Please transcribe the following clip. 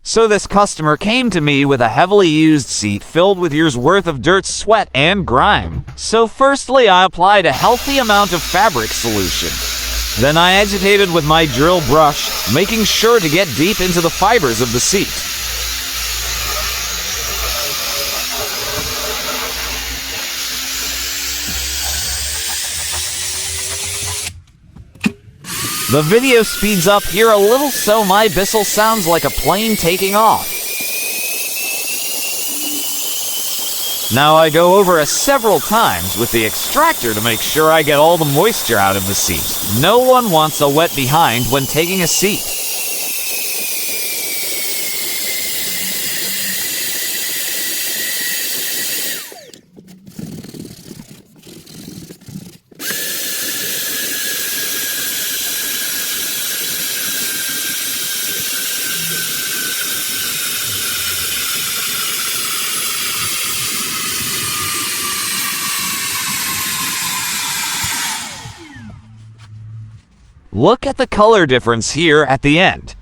So this customer came to me with a heavily used seat filled with years worth of dirt, sweat, and grime. So firstly, I applied a healthy amount of fabric solution. Then I agitated with my drill brush, making sure to get deep into the fibers of the seat. The video speeds up here a little so my whistle sounds like a plane taking off. Now I go over it several times with the extractor to make sure I get all the moisture out of the seat. No one wants a wet behind when taking a seat. Look at the color difference here at the end.